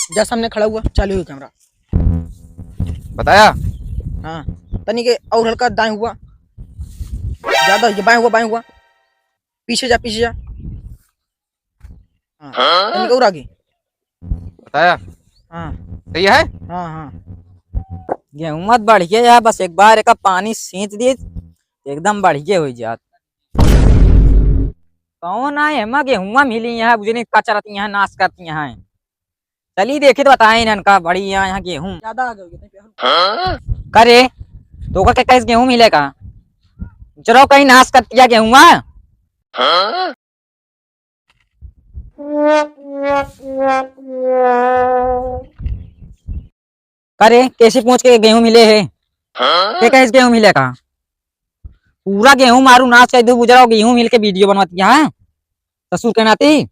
जा सामने खड़ा हुआ, चालू हुई कैमरा। बताया। हाँ तनी के और हल्का दाएं हुआ, ज्यादा ये बाएं हुआ, बाएं हुआ, पीछे जा, पीछे जा। हाँ तनी के और आगे। बताया। हाँ सही है। हाँ हाँ। गेहूं मत बढ़िया यार, बस एक बार एक पानी सींच दिए एकदम बढ़िया हो जात। कौन आए हम गेहुआ मिली यहाँ बुझे कचरती यहाँ नाश करती यहाँ। चलिए देखे तो बताए इनका बड़ी यहाँ गेहूं ज्यादा आगे हो गया। करे तो का कैसे गेहूं मिलेगा। चलो कहीं नाश करती है गेहुआ। करे कैसे पहुंच के गेहूं मिले है के कैसे गेहूं मिलेगा। पूरा गेहूं मारू नाश कर दो गुजरा गेहूं मिल के वीडियो बनवाती है ससुर के नाती।